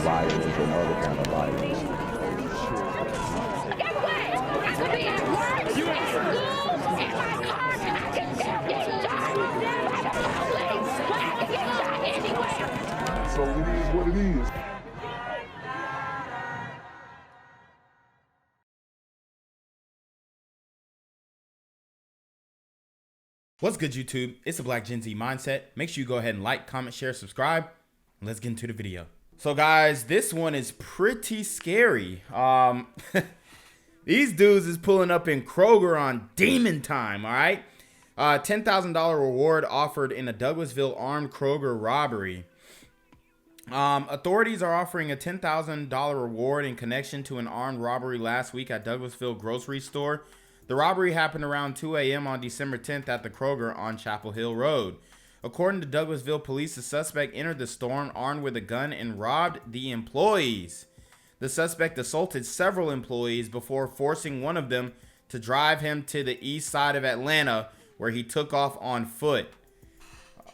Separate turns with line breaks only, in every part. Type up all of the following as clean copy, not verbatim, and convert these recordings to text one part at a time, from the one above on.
violence and other kind of violence.
Get away! I could be at work, at school, in my car, and I can still get shot by the police. I can get shot anywhere.
So it is what it is.
What's good, YouTube? It's a Black Gen Z Mindset. Make sure you go ahead and like, comment, share, subscribe. And let's get into the video. So guys, this one is pretty scary. These dudes is pulling up in Kroger on demon time, all right? $10,000 reward offered in a Douglasville armed Kroger robbery. Authorities are offering a $10,000 reward in connection to an armed robbery last week at Douglasville grocery store. The robbery happened around 2 a.m. on December 10th at the Kroger on Chapel Hill Road. According to Douglasville police, the suspect entered the store armed with a gun and robbed the employees. The suspect assaulted several employees before forcing one of them to drive him to the east side of Atlanta, where he took off on foot.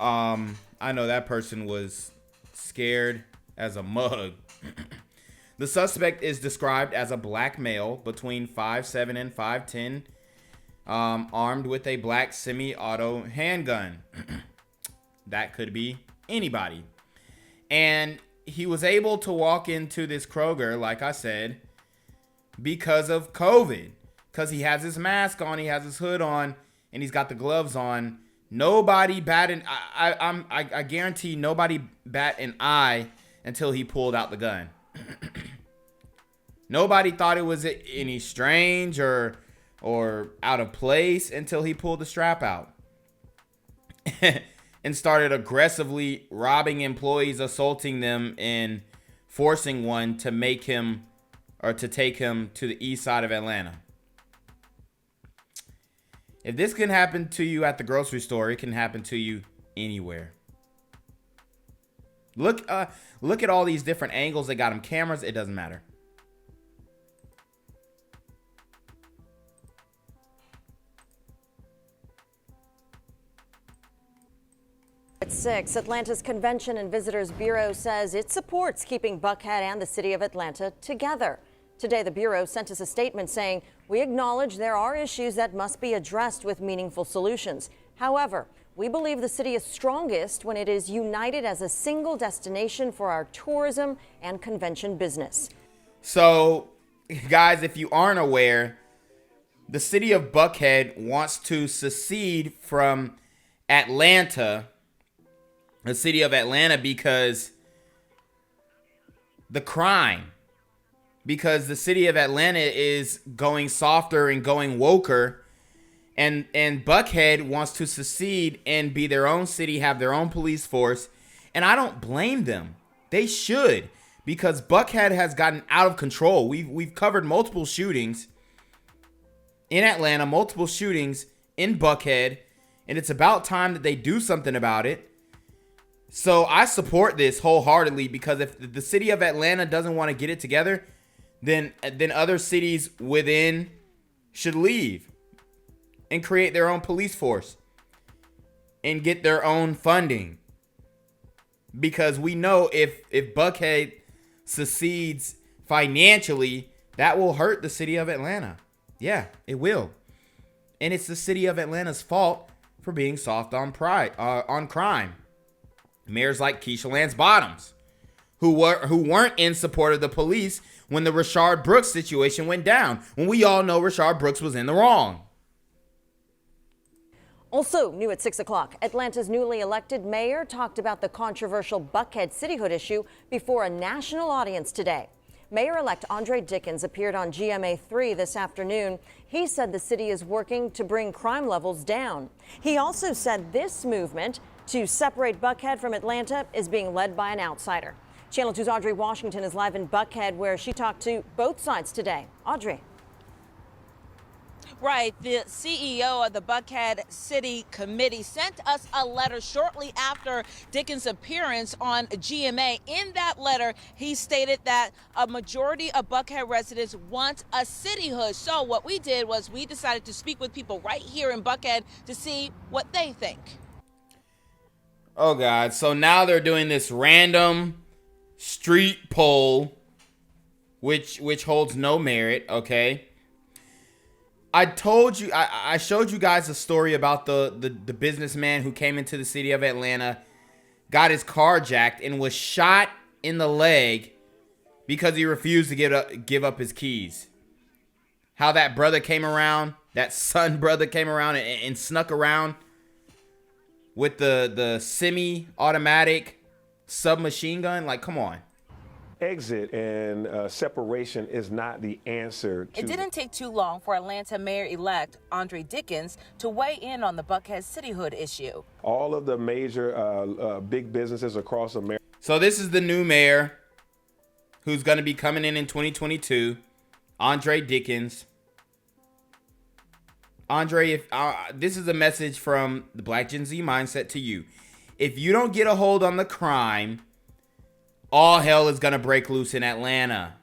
I know that person was scared as a mug. The suspect is described as a black male between 5'7" and 5'10", armed with a black semi-auto handgun. That could be anybody. And he was able to walk into this Kroger, like I said, because of COVID. Because he has his mask on, he has his hood on, and he's got the gloves on. Nobody batted. I guarantee nobody bat an eye until he pulled out the gun. Nobody thought it was any strange or out of place until he pulled the strap out and started aggressively robbing employees, assaulting them, and forcing one to make him or to take him to the east side of Atlanta. If this can happen to you at the grocery store, it can happen to you anywhere. Look at all these different angles. They got them cameras. It doesn't matter.
At 6, Atlanta's Convention and Visitors Bureau says it supports keeping Buckhead and the city of Atlanta together. Today, the Bureau sent us a statement saying, "We acknowledge there are issues that must be addressed with meaningful solutions. However, we believe the city is strongest when it is united as a single destination for our tourism and convention business." So,
guys, if you aren't aware, the city of Buckhead wants to secede from Atlanta, the city of Atlanta, because the crime. Because the city of Atlanta is going softer and going woker. And Buckhead wants to secede and be their own city, have their own police force. And I don't blame them. They should. Because Buckhead has gotten out of control. We've covered multiple shootings in Atlanta, multiple shootings in Buckhead. And it's about time that they do something about it. So I support this wholeheartedly, because if the city of Atlanta doesn't want to get it together, then other cities within should leave and create their own police force and get their own funding. Because we know if Buckhead secedes financially, that will hurt the city of Atlanta. Yeah, it will. And it's the city of Atlanta's fault for being soft on crime. Mayors like Keisha Lance Bottoms, who weren't in support of the police when the Rashard Brooks situation went down, when we all know Rashard Brooks was in the wrong.
Also new at 6 o'clock, Atlanta's newly elected mayor talked about the controversial Buckhead cityhood issue before a national audience today. Mayor-elect Andre Dickens appeared on GMA3 this afternoon. He said the city is working to bring crime levels down. He also said this movement to separate Buckhead from Atlanta is being led by an outsider. Channel 2's Audrey Washington is live in Buckhead, where she talked to both sides today. Audrey.
Right. The CEO of the Buckhead City Committee sent us a letter shortly after Dickens' appearance on GMA. In that letter, he stated that a majority of Buckhead residents want a cityhood. So what we did was we decided to speak with people right here in Buckhead to see what they think.
Oh, God. So now they're doing this random street pole, which holds no merit, okay? I told you, I showed you guys a story about the businessman who came into the city of Atlanta, got his car jacked, and was shot in the leg because he refused to give up his keys. How that brother came around, that son brother came around and snuck around with the semi-automatic submachine gun. Like, come on.
Exit and separation is not the answer to...
It didn't take too long for Atlanta Mayor-elect Andre Dickens to weigh in on the Buckhead cityhood issue.
All of the major big businesses across America.
So this is the new mayor who's going to be coming in 2022, Andre Dickens. Andre, if this is a message from the Black Gen Z mindset to you. If you don't get a hold on the crime, all hell is going to break loose in Atlanta.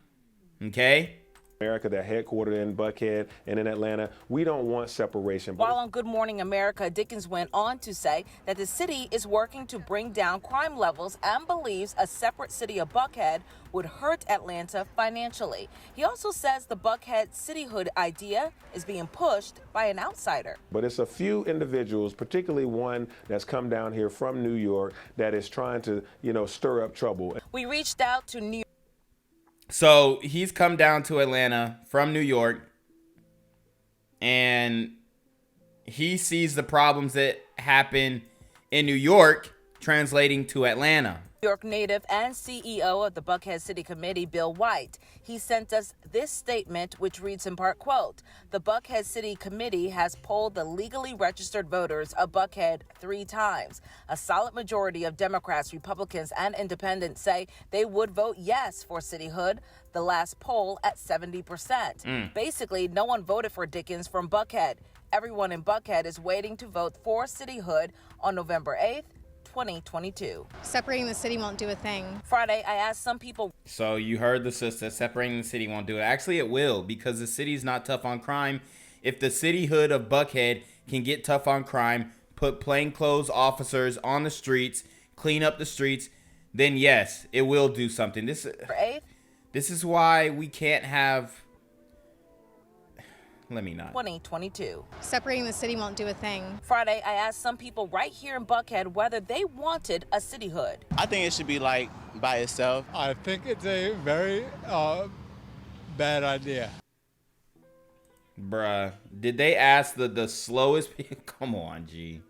Okay?
America, that headquartered in Buckhead and in Atlanta, we don't want separation.
While on Good Morning America, Dickens went on to say that the city is working to bring down crime levels and believes a separate city of Buckhead would hurt Atlanta financially. He also says the Buckhead cityhood idea is being pushed by an outsider.
But it's a few individuals, particularly one that's come down here from New York, that is trying to, stir up trouble.
We reached out to New York.
So he's come down to Atlanta from New York, and he sees the problems that happen in New York translating to Atlanta.
New York native and CEO of the Buckhead City Committee, Bill White. He sent us this statement, which reads in part, quote, "The Buckhead City Committee has polled the legally registered voters of Buckhead 3 times. A solid majority of Democrats, Republicans, and independents say they would vote yes for cityhood, the last poll at 70%. Basically, no one voted for Dickens from Buckhead. Everyone in Buckhead is waiting to vote for cityhood on November 8th, 2022.
Separating the city won't do a thing.
Friday, I asked some people.
So you heard the sister, separating the city won't do it. Actually, it will, because the city's not tough on crime. If the cityhood of Buckhead can get tough on crime, put plainclothes officers on the streets, clean up the streets, then yes, it will do something. This is why we can't have... Let me not.
2022.
Separating the city won't do a thing.
Friday, I asked some people right here in Buckhead whether they wanted a cityhood.
I think it should be like by itself.
I think it's a very bad idea.
Bruh, did they ask the slowest people? Come on, G.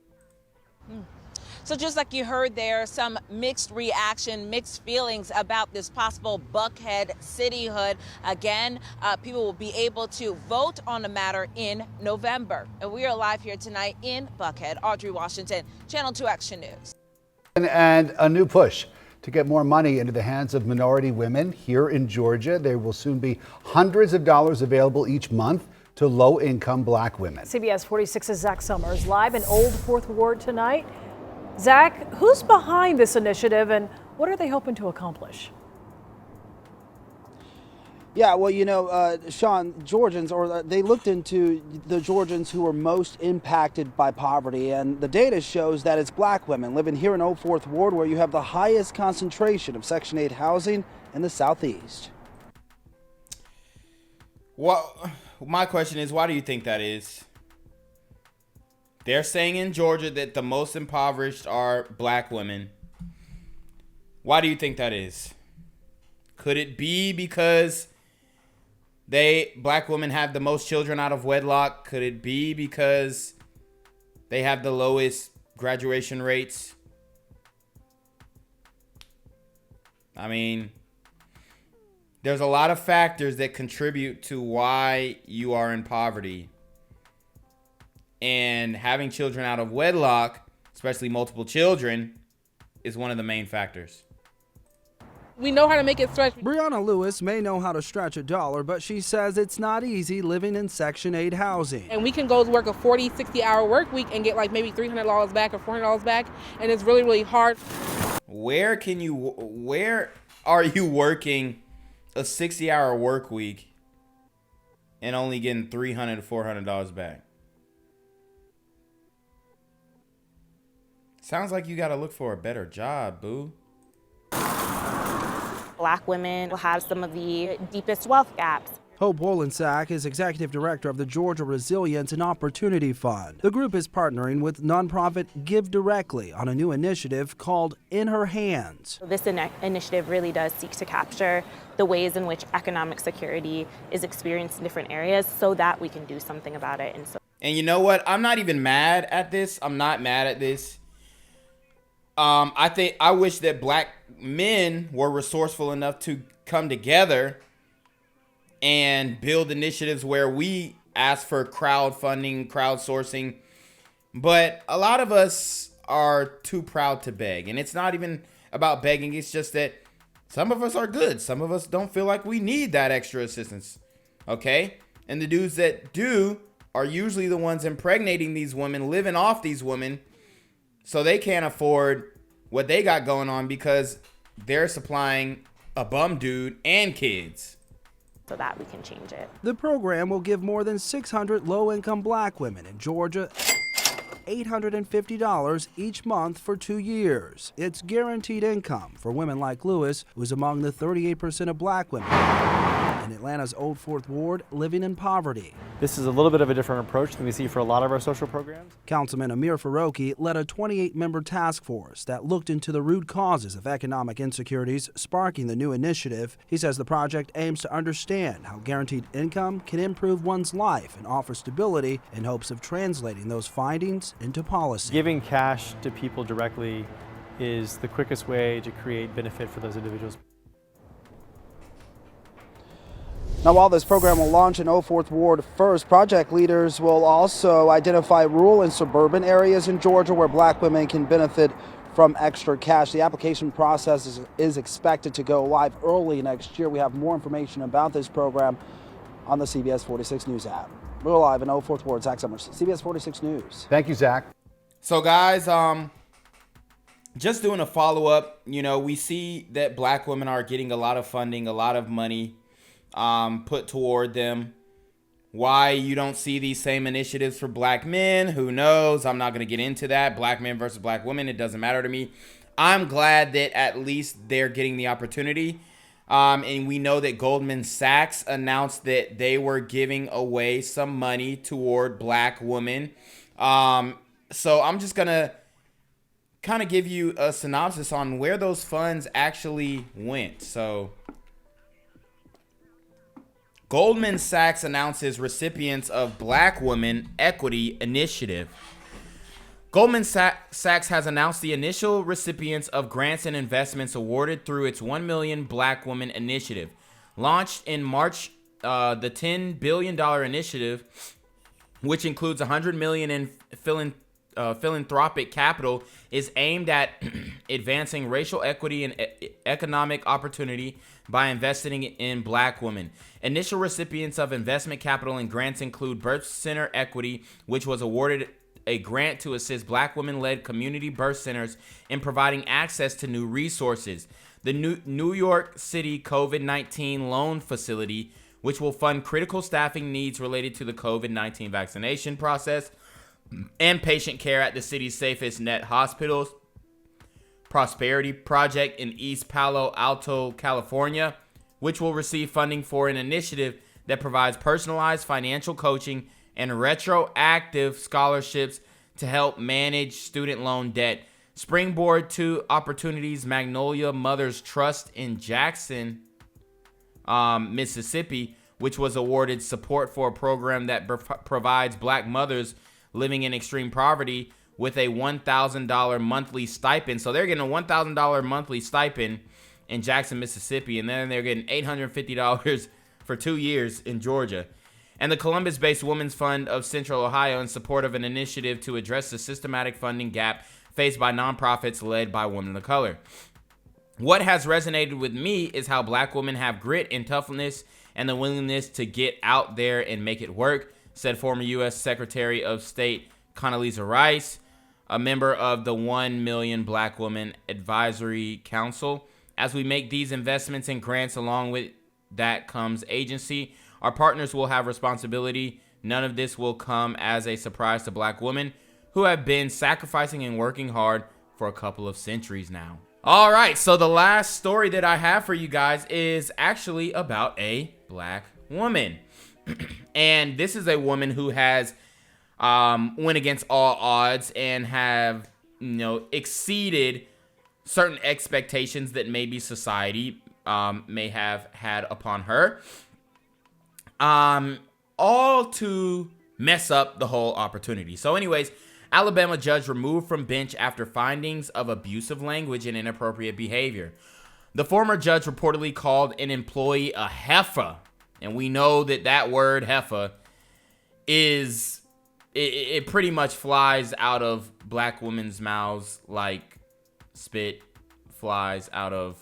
So just like you heard there, some mixed reaction, mixed feelings about this possible Buckhead cityhood. Again, people will be able to vote on the matter in November. And we are live here tonight in Buckhead. Audrey Washington, Channel 2 Action News.
And a new push to get more money into the hands of minority women here in Georgia. There will soon be hundreds of dollars available each month to low-income black women.
CBS 46's Zach Summers live in Old Fourth Ward tonight. Zach, who's behind this initiative and what are they hoping to accomplish?
Yeah, well, Sean, Georgians, they looked into the Georgians who were most impacted by poverty, and the data shows that it's black women living here in Old Fourth Ward where you have the highest concentration of Section 8 housing in the Southeast.
Well, my question is, why do you think that is? They're saying in Georgia that the most impoverished are black women. Why do you think that is? Could it be because black women have the most children out of wedlock? Could it be because they have the lowest graduation rates? I mean, there's a lot of factors that contribute to why you are in poverty. And having children out of wedlock, especially multiple children, is one of the main factors.
We know how to make it stretch.
Brianna Lewis may know how to stretch a dollar, but she says it's not easy living in Section 8 housing.
And we can go to work a 40, 60-hour work week and get like maybe $300 back or $400 back, and it's really, really hard.
Where are you working a 60-hour work week and only getting $300 to $400 back? Sounds like you got to look for a better job, boo.
Black women will have some of the deepest wealth gaps.
Hope Wolensack is executive director of the Georgia Resilience and Opportunity Fund. The group is partnering with nonprofit Give Directly on a new initiative called In Her Hands.
This initiative really does seek to capture the ways in which economic security is experienced in different areas so that we can do something about it.
And you know what? I'm not even mad at this. I'm not mad at this. I wish that Black men were resourceful enough to come together and build initiatives where we ask for crowdfunding, crowdsourcing. But a lot of us are too proud to beg. And it's not even about begging. It's just that some of us are good. Some of us don't feel like we need that extra assistance. Okay? And the dudes that do are usually the ones impregnating these women, living off these women, so they can't afford what they got going on because they're supplying a bum dude and kids.
So that we can change it.
The program will give more than 600 low-income Black women in Georgia $850 each month for 2 years. It's guaranteed income for women like Lewis, who's among the 38% of Black women in Atlanta's Old Fourth Ward living in poverty.
This is a little bit of a different approach than we see for a lot of our social programs.
Councilman Amir Faroqi led a 28-member task force that looked into the root causes of economic insecurities, sparking the new initiative. He says the project aims to understand how guaranteed income can improve one's life and offer stability in hopes of translating those findings into policy.
Giving cash to people directly is the quickest way to create benefit for those individuals.
Now, while this program will launch in 04th Ward first, project leaders will also identify rural and suburban areas in Georgia where Black women can benefit from extra cash. The application process is expected to go live early next year. We have more information about this program on the CBS 46 News app. We're live in 04th Ward. Zach Summers, CBS 46 News.
Thank you, Zach.
So, guys, just doing a follow-up. We see that Black women are getting a lot of funding, a lot of money put toward them. Why you don't see these same initiatives for Black men, who knows? I'm not going to get into that. Black men versus Black women, it doesn't matter to me. I'm glad that at least they're getting the opportunity. And we know that Goldman Sachs announced that they were giving away some money toward Black women. So I'm just going to kind of give you a synopsis on where those funds actually went. So Goldman Sachs announces recipients of Black Women Equity Initiative. Goldman Sachs has announced the initial recipients of grants and investments awarded through its 1 Million Black Women Initiative. Launched in March, the $10 billion initiative, which includes $100 million in philanthropic capital, is aimed at advancing racial equity and economic opportunity by investing in Black women. Initial recipients of investment capital and grants include Birth Center Equity, which was awarded a grant to assist Black women-led community birth centers in providing access to new resources. The New York City COVID-19 Loan Facility, which will fund critical staffing needs related to the COVID-19 vaccination process and patient care at the city's safest net hospitals. Prosperity Project in East Palo Alto, California, which will receive funding for an initiative that provides personalized financial coaching and retroactive scholarships to help manage student loan debt. Springboard to Opportunities Magnolia Mothers Trust in Jackson, Mississippi, which was awarded support for a program that provides Black mothers living in extreme poverty with a $1,000 monthly stipend. So they're getting a $1,000 monthly stipend in Jackson, Mississippi, and then they're getting $850 for 2 years in Georgia. And the Columbus-based Women's Fund of Central Ohio in support of an initiative to address the systematic funding gap faced by nonprofits led by women of color. What has resonated with me is how Black women have grit and toughness and the willingness to get out there and make it work, said former U.S. Secretary of State Condoleezza Rice, a member of the 1 Million Black Women Advisory Council. As we make these investments and grants, along with that comes agency. Our partners will have responsibility. None of this will come as a surprise to Black women who have been sacrificing and working hard for a couple of centuries now. All right, so the last story that I have for you guys is actually about a black woman. And this is a woman who has went against all odds and have, exceeded certain expectations that maybe society may have had upon her. All to mess up the whole opportunity. So anyways, Alabama judge removed from bench after findings of abusive language and inappropriate behavior. The former judge reportedly called an employee a heifer. And we know that that word heifer is, it pretty much flies out of black women's mouths like spit flies out of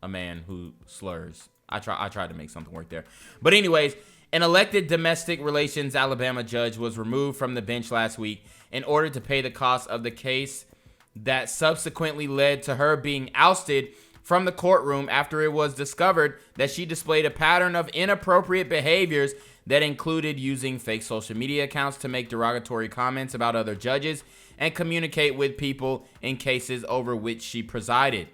a man who slurs. I tried to make something work there. But anyways, an elected domestic relations Alabama judge was removed from the bench last week in order to pay the cost of the case that subsequently led to her being ousted from the courtroom after it was discovered that she displayed a pattern of inappropriate behaviors that included using fake social media accounts to make derogatory comments about other judges and communicate with people in cases over which she presided.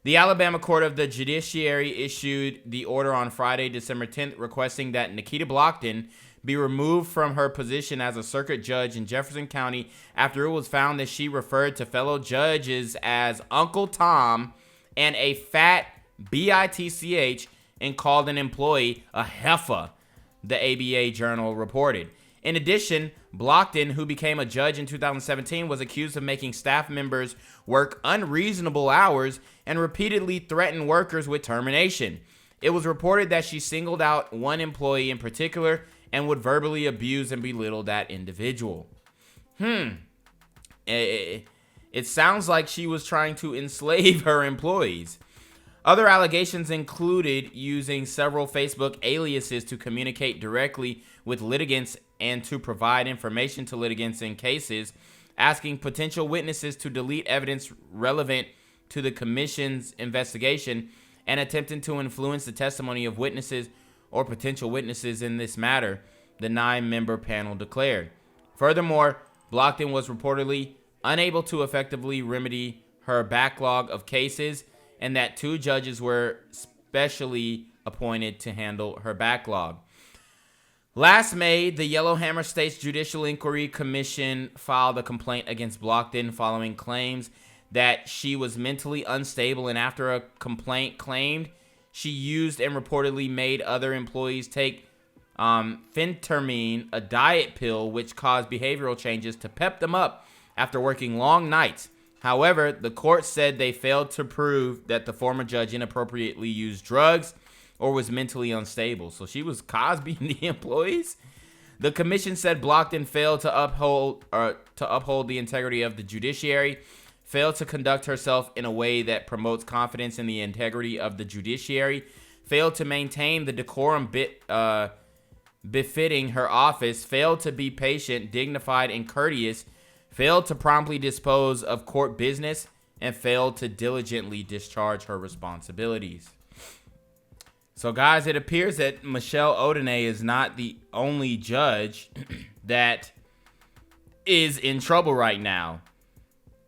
The Alabama Court of the Judiciary issued the order on Friday, December 10th, requesting that Nikita Blocton be removed from her position as a circuit judge in Jefferson County after it was found that she referred to fellow judges as Uncle Tom and a fat bitch and called an employee a heifer, the ABA Journal reported. In addition, Blocton, who became a judge in 2017, was accused of making staff members work unreasonable hours and repeatedly threatened workers with termination. It was reported that she singled out one employee in particular and would verbally abuse and belittle that individual. It sounds like she was trying to enslave her employees. Other allegations included using several Facebook aliases to communicate directly with litigants and to provide information to litigants in cases, asking potential witnesses to delete evidence relevant to the commission's investigation, and attempting to influence the testimony of witnesses or potential witnesses in this matter, the 9-member panel declared. Furthermore, Blocton was reportedly unable to effectively remedy her backlog of cases, and that 2 judges were specially appointed to handle her backlog. Last May, the Yellowhammer State's Judicial Inquiry Commission filed a complaint against Blocton following claims that she was mentally unstable, and after a complaint claimed she used and reportedly made other employees take phentermine, a diet pill which caused behavioral changes, to pep them up after working long nights. However, the court said they failed to prove that the former judge inappropriately used drugs or was mentally unstable. So she was Cosbying the employees. The commission said Blocton failed to uphold the integrity of the judiciary, failed to conduct herself in a way that promotes confidence in the integrity of the judiciary, failed to maintain the decorum befitting her office, failed to be patient, dignified, and courteous, failed to promptly dispose of court business, and failed to diligently discharge her responsibilities. So, guys, it appears that Michelle Odenay is not the only judge that is in trouble right now.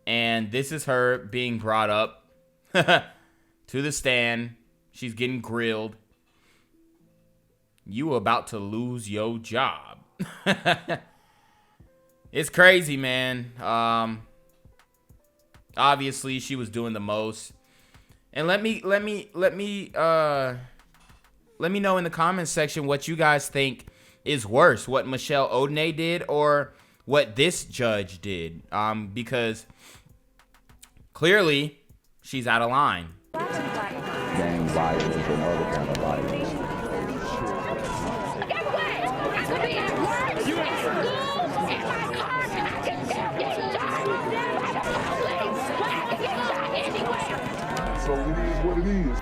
And this is her being brought up to the stand. She's getting grilled. You about to lose your job. It's crazy, man. Obviously, she was doing the most. And let me know in the comments section what you guys think is worse, what Michelle Odenay did or what this judge did. Because clearly she's out of line.
Gang violence and other kind of violence. So it is what it is.